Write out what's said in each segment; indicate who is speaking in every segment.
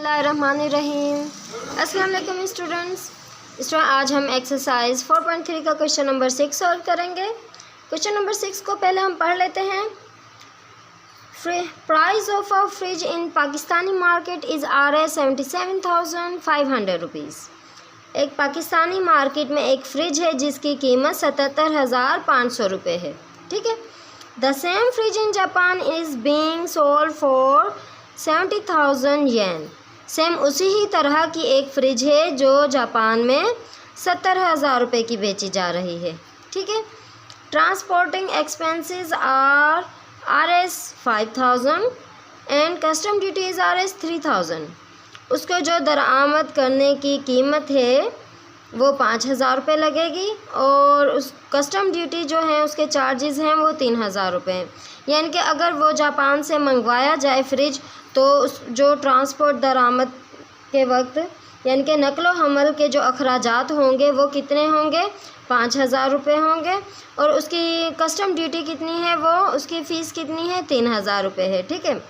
Speaker 1: बिस्मिल्लाहिर्रहमानिर्रहीम। अस्सलाम वालेकुम स्टूडेंट्स। आज हम एक्सरसाइज 4.3 का क्वेश्चन नंबर 6 सॉल्व करेंगे। क्वेश्चन नंबर 6 को पहले हम पढ़ लेते हैं। Price of a fridge in Pakistani market is Rs77,500 rupees. एक पाकिस्तानी मार्केट में एक फ़्रिज है जिसकी कीमत 77,500 रुपये है। ठीक है। The same fridge in Japan is being sold for 70,000 yen. Same उसी ही तरह की एक फ़्रिज है जो जापान में 70,000 रुपये की बेची जा रही है। ठीक है। Transporting expenses are Rs5,000 and custom duties Rs3,000। उसको जो दरामद करने की कीमत है वो 5,000 रुपये लगेगी और उस कस्टम ड्यूटी जो है उसके चार्जेस हैं वो 3,000 रुपये हैं। यानी कि अगर वो जापान से मंगवाया जाए फ्रिज तो उस जो ट्रांसपोर्ट दरामद के वक्त यानी कि नकलो हमल के जो अखराजात होंगे वो कितने होंगे, 5,000 रुपये होंगे। और उसकी कस्टम ड्यूटी कितनी है, वो उसकी फ़ीस कितनी है, 3,000 रुपये है। ठीक है।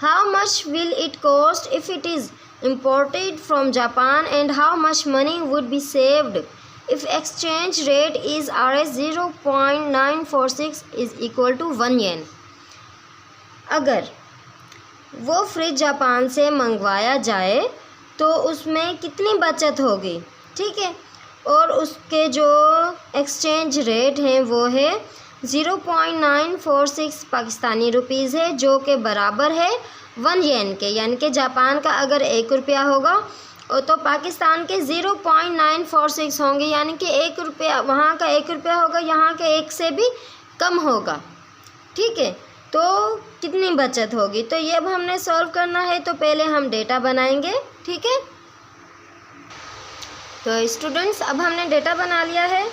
Speaker 1: How much will it cost if it is imported from Japan and how much money would be saved if exchange rate is Rs0.946 is equal to 1 yen। अगर वो फ्रिज जापान से मंगवाया जाए तो उसमें कितनी बचत होगी। ठीक है। और उसके जो एक्सचेंज रेट हैं वो है 0.946 पाकिस्तानी रुपीज़ है जो के बराबर है 1 येन के। यानी कि जापान का अगर 1 रुपया होगा तो पाकिस्तान के 0.946 होंगे। यानी कि 1 रुपया वहाँ का 1 रुपया होगा, यहाँ के 1 से भी कम होगा। ठीक है। तो कितनी बचत होगी, तो ये अब हमने सॉल्व करना है। तो पहले हम डेटा बनाएंगे। ठीक है। तो स्टूडेंट्स अब हमने डेटा बना लिया है।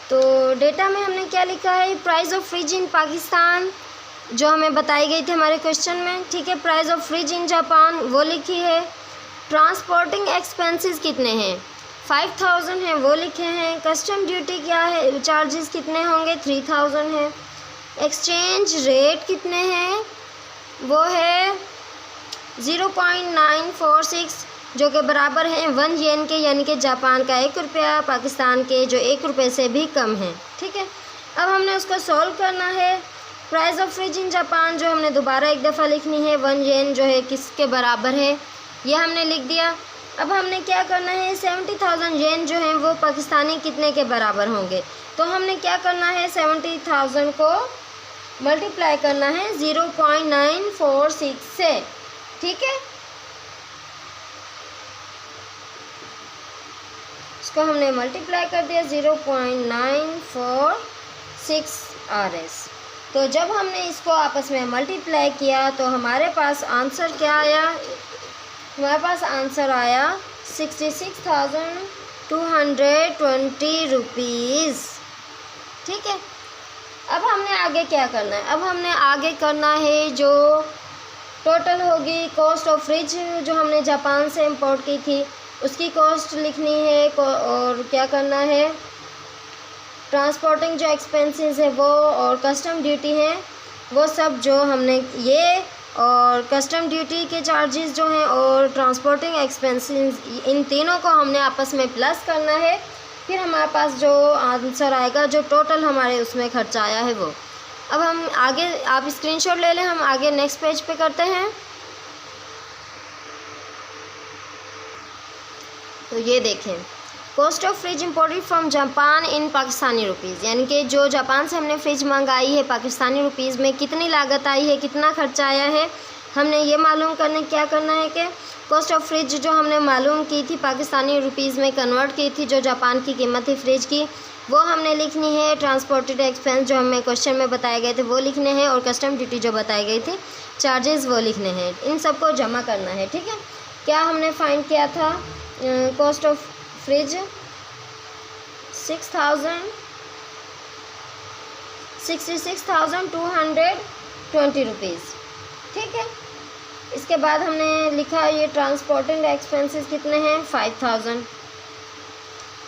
Speaker 1: तो डेटा में हमने क्या लिखा है, प्राइस ऑफ फ्रिज इन पाकिस्तान जो हमें बताई गई थी हमारे क्वेश्चन में। ठीक है। Price of fridge in Japan वो लिखी है। ट्रांसपोर्टिंग एक्सपेंसेस कितने हैं, 5,000 हैं वो लिखे हैं। कस्टम ड्यूटी क्या है, चार्जेस कितने होंगे, 3,000 है। एक्सचेंज रेट कितने हैं, वो है 0.946 जो कि बराबर है 1 येन के। यानी कि जापान का 1 रुपया पाकिस्तान के जो 1 रुपये से भी कम है। ठीक है। अब हमने उसको सॉल्व करना है। Price of fridge in Japan जो हमने दोबारा एक दफ़ा लिखनी है, 1 येन जो है किसके बराबर है, ये हमने लिख दिया। अब हमने क्या करना है, 70,000 येन जो हैं वो पाकिस्तानी कितने के बराबर होंगे। तो हमने क्या करना है, 70,000 को मल्टीप्लाई करना है 0.946 से। ठीक है। इसको हमने मल्टीप्लाई कर दिया 0.946 Rs। तो जब हमने इसको आपस में मल्टीप्लाई किया तो हमारे पास आंसर क्या आया, हमारे पास आंसर आया 66,220 रुपीज़। ठीक है। अब हमने आगे क्या करना है, अब हमने आगे करना है जो टोटल होगी कॉस्ट ऑफ फ्रिज जो हमने जापान से इंपोर्ट की थी उसकी कॉस्ट लिखनी है। और क्या करना है, ट्रांसपोर्टिंग जो एक्सपेंसेस है वो और कस्टम ड्यूटी हैं वो सब जो हमने ये और कस्टम ड्यूटी के चार्जेस जो हैं और ट्रांसपोर्टिंग एक्सपेंसेस इन तीनों को हमने आपस में प्लस करना है। फिर हमारे पास जो आंसर आएगा जो टोटल हमारे उसमें खर्चा आया है वो। अब हम आगे, आप स्क्रीनशॉट ले लें, हम आगे नेक्स्ट पेज पे करते हैं। तो ये देखें, cost of fridge imported from Japan in Pakistani rupees. यानी कि जो जापान से हमने फ्रिज मंगाई है पाकिस्तानी रुपीज़ में कितनी लागत आई है, कितना खर्चा आया है, हमने ये मालूम करने क्या करना है कि कॉस्ट ऑफ फ्रिज जो हमने मालूम की थी पाकिस्तानी रुपीज़ में कन्वर्ट की थी, जो जापान की कीमत थी फ्रिज की, वो हमने लिखनी है। ट्रांसपोर्टेड एक्सपेंस जो हमें क्वेश्चन में बताए गए थे वो लिखने हैं और कस्टम ड्यूटी जो बताई गई थी, चार्जेस वो लिखने हैं। इन सबको जमा करना है। ठीक है। क्या हमने फाइंड किया था, कॉस्ट ऑफ फ्रिज 66,220 रुपीज़। ठीक है। इसके बाद हमने लिखा ये ट्रांसपोर्टिंग एक्सपेंसेस कितने हैं, 5,000।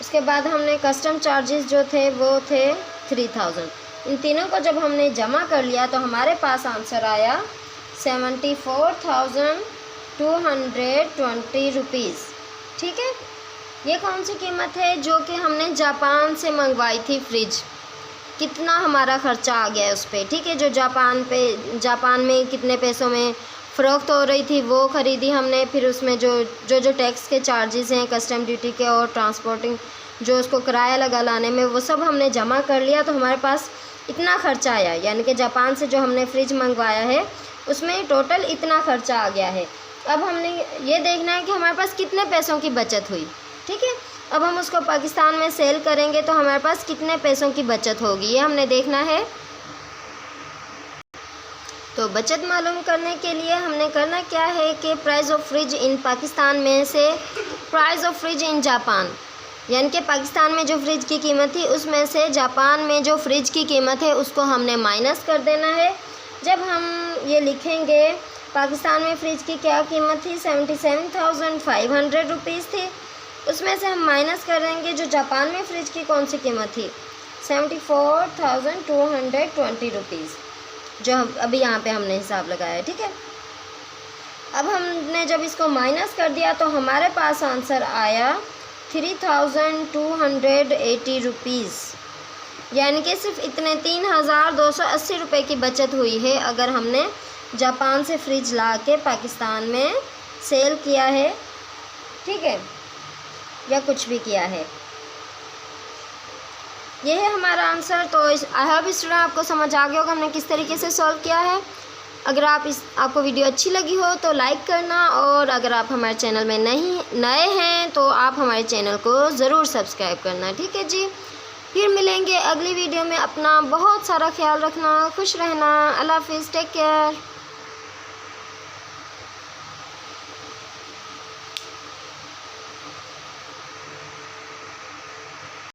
Speaker 1: उसके बाद हमने कस्टम चार्जेस जो थे वो थे 3,000। इन तीनों को जब हमने जमा कर लिया तो हमारे पास आंसर आया 74,000 220 रुपीज़। ठीक है, ये कौन सी कीमत है? जो कि हमने जापान से मंगवाई थी फ्रिज। कितना हमारा ख़र्चा आ गया है उस पर। ठीक है, जो जापान में कितने पैसों में फ़रोख्त हो रही थी वो ख़रीदी हमने। फिर उसमें जो टैक्स के चार्जेस हैं, कस्टम ड्यूटी के और ट्रांसपोर्टिंग जो उसको किराया लगा लाने में, वो सब हमने जमा कर लिया। तो हमारे पास इतना ख़र्चा आया, यानी कि जापान से जो हमने फ्रिज मंगवाया है उसमें टोटल इतना ख़र्चा आ गया है। अब हमने ये देखना है कि हमारे पास कितने पैसों की बचत हुई। ठीक है, अब हम उसको पाकिस्तान में सेल करेंगे तो हमारे पास कितने पैसों की बचत होगी, ये हमने देखना है। तो बचत मालूम करने के लिए हमने करना क्या है कि प्राइस ऑफ फ्रिज इन पाकिस्तान में से price of fridge in Japan, यानी कि पाकिस्तान में जो फ्रिज की कीमत थी उसमें से जापान में जो फ्रिज की कीमत है उसको हमने माइनस कर देना है। जब हम ये लिखेंगे पाकिस्तान में फ़्रिज की क्या कीमत थी, 77,500 रुपीज़ थी, उसमें से हम माइनस करेंगे जो जापान में फ़्रिज की कौन सी कीमत थी, 74,220 रुपीज़, जो हम अभी यहाँ पे हमने हिसाब लगाया है। ठीक है, अब हमने जब इसको माइनस कर दिया तो हमारे पास आंसर आया 3,280 रुपीज़, यानी कि सिर्फ इतने 3,280 रुपये की बचत हुई है अगर हमने जापान से फ्रिज ला के पाकिस्तान में सेल किया है। ठीक है, या कुछ भी किया है। ये है हमारा आंसर। तो आई होप स्टूडेंट आपको समझ आ गया होगा हमने किस तरीके से सॉल्व किया है। अगर आपको वीडियो अच्छी लगी हो तो लाइक करना, और अगर आप हमारे चैनल में नए हैं तो आप हमारे चैनल को ज़रूर सब्सक्राइब करना। ठीक है जी, फिर मिलेंगे अगली वीडियो में। अपना बहुत सारा ख्याल रखना, खुश रहना। अल्लाह हाफिज़, टेक केयर।